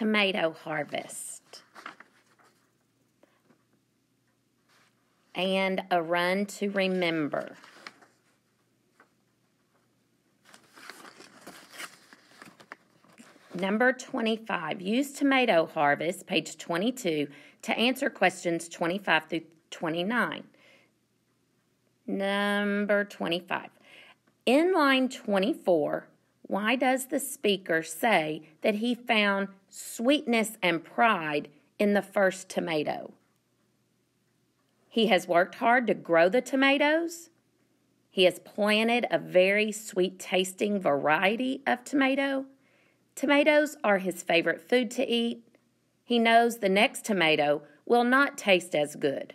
tomato harvest. And a run to remember. Number 25, use tomato harvest, page 22, to answer questions 25 through 29. Number 25. In line 24, why does the speaker say that he found sweetness and pride in the first tomato? He has worked hard to grow the tomatoes. He has planted a very sweet-tasting variety of tomato. Tomatoes are his favorite food to eat. He knows the next tomato will not taste as good.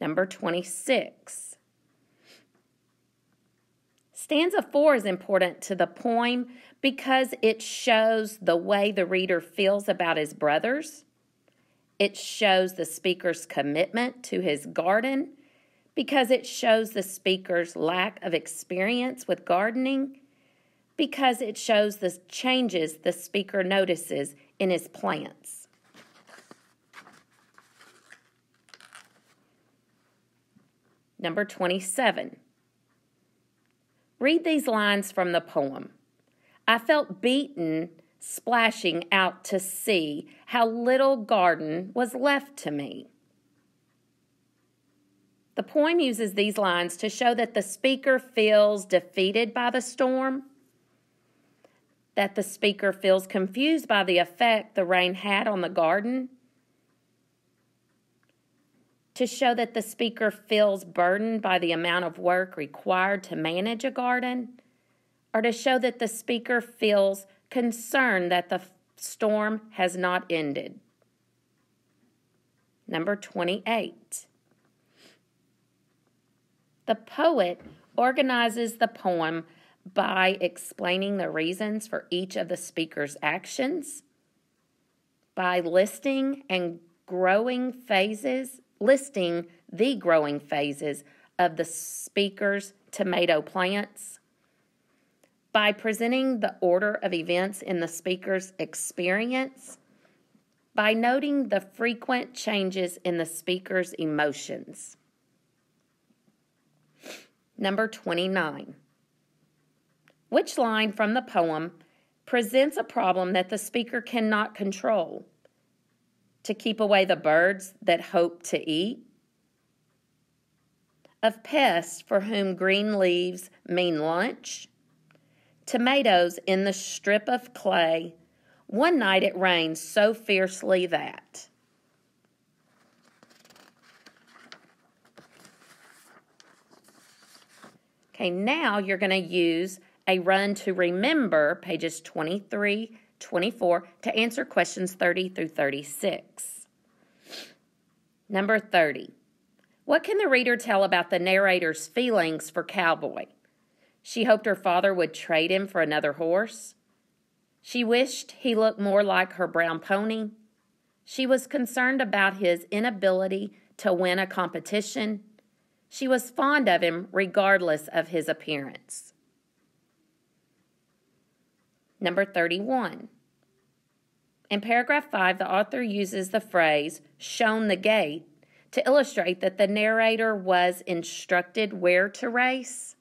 Number 26. Stanza 4 is important to the poem because it shows the way the reader feels about his brothers. It shows the speaker's commitment to his garden because it shows the speaker's lack of experience with gardening, because it shows the changes the speaker notices in his plants. Number 27. Read these lines from the poem. I felt beaten splashing out to see how little garden was left to me. The poem uses these lines to show that the speaker feels defeated by the storm, that the speaker feels confused by the effect the rain had on the garden, to show that the speaker feels burdened by the amount of work required to manage a garden, or to show that the speaker feels concerned that the storm has not ended. Number 28. The poet organizes the poem by explaining the reasons for each of the speaker's actions, by listing the growing phases of the speaker's tomato plants, by presenting the order of events in the speaker's experience, by noting the frequent changes in the speaker's emotions. Number 29. Which line from the poem presents a problem that the speaker cannot control? To keep away the birds that hope to eat? Of pests for whom green leaves mean lunch? Tomatoes in the strip of clay. One night it rained so fiercely that. Okay, now you're going to use a run to remember, pages 23, 24, to answer questions 30 through 36. Number 30. What can the reader tell about the narrator's feelings for Cowboy? She hoped her father would trade him for another horse. She wished he looked more like her brown pony. She was concerned about his inability to win a competition. She was fond of him regardless of his appearance. Number 31. In paragraph 5, the author uses the phrase, shown the gate, to illustrate that the narrator was instructed where to race,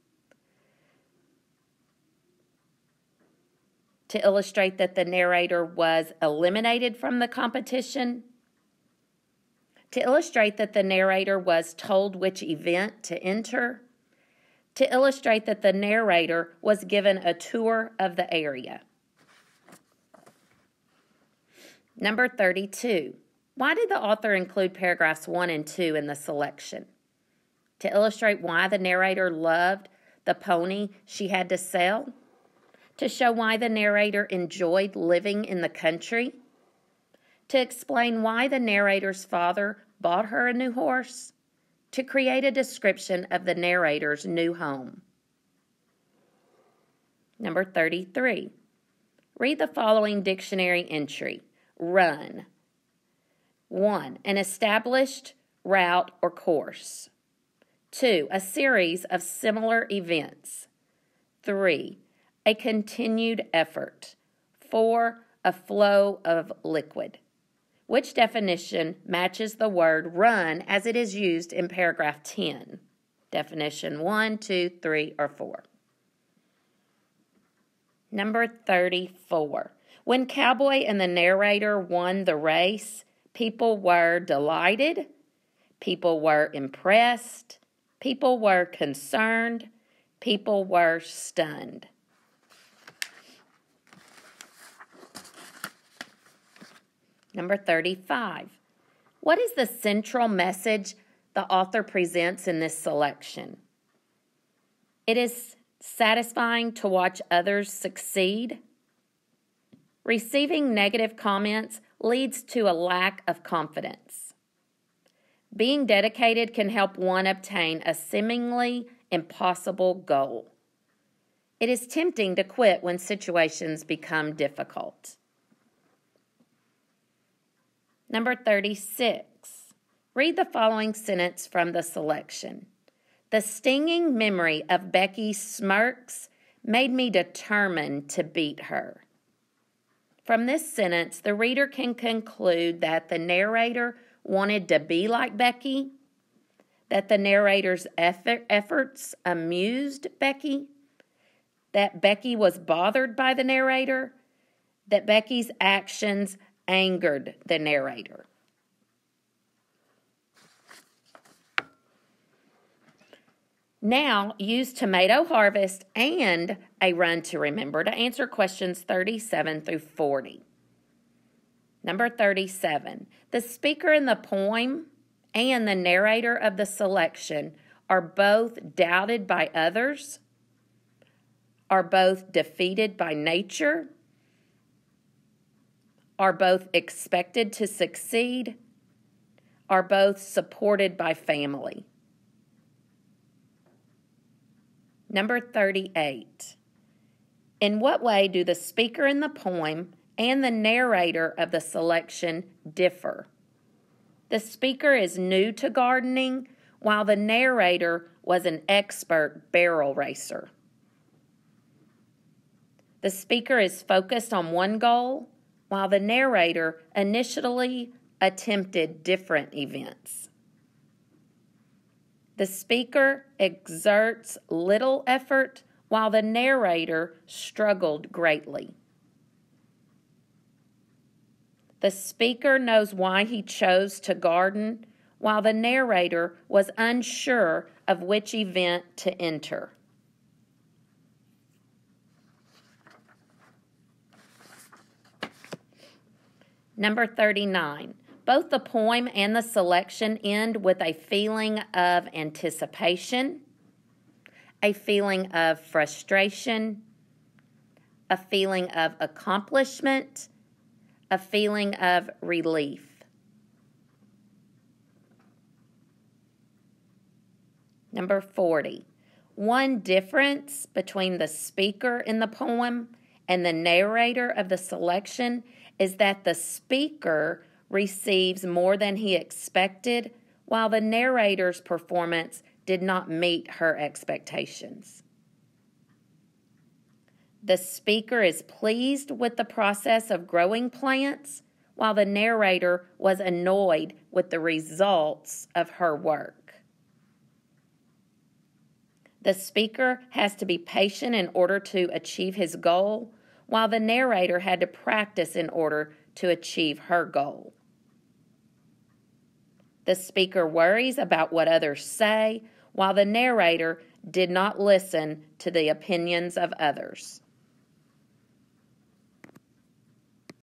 to illustrate that the narrator was eliminated from the competition, to illustrate that the narrator was told which event to enter, to illustrate that the narrator was given a tour of the area. Number 32. Why did the author include paragraphs 1 and 2 in the selection? To illustrate why the narrator loved the pony she had to sell? To show why the narrator enjoyed living in the country? To explain why the narrator's father bought her a new horse? To create a description of the narrator's new home. Number 33. Read the following dictionary entry. Run. 1. An established route or course. 2. A series of similar events. 3. A continued effort. 4, a flow of liquid. Which definition matches the word run as it is used in paragraph 10? Definition 1, 2, 3, or 4. Number 34. When Cowboy and the narrator won the race, people were delighted, people were impressed, people were concerned, people were stunned. Number 35. What is the central message the author presents in this selection? It is satisfying to watch others succeed. Receiving negative comments leads to a lack of confidence. Being dedicated can help one obtain a seemingly impossible goal. It is tempting to quit when situations become difficult. Number 36. Read the following sentence from the selection. The stinging memory of Becky's smirks made me determined to beat her. From this sentence, the reader can conclude that the narrator wanted to be like Becky, that the narrator's efforts amused Becky, that Becky was bothered by the narrator, that Becky's actions angered the narrator. Now, use Tomato Harvest and A Run to Remember to answer questions 37 through 40. Number 37. The speaker in the poem and the narrator of the selection are both doubted by others, are both defeated by nature, are both expected to succeed, are both supported by family. Number 38. In what way do the speaker in the poem and the narrator of the selection differ? The speaker is new to gardening, while the narrator was an expert barrel racer. The speaker is focused on one goal, while the narrator initially attempted different events. The speaker exerts little effort, while the narrator struggled greatly. The speaker knows why he chose to garden, while the narrator was unsure of which event to enter. Number 39. Both the poem and the selection end with a feeling of anticipation, a feeling of frustration, a feeling of accomplishment, a feeling of relief. Number 40. One difference between the speaker in the poem and the narrator of the selection is that the speaker receives more than he expected, while the narrator's performance did not meet her expectations. The speaker is pleased with the process of growing plants, while the narrator was annoyed with the results of her work. The speaker has to be patient in order to achieve his goal, while the narrator had to practice in order to achieve her goal. The speaker worries about what others say, while the narrator did not listen to the opinions of others.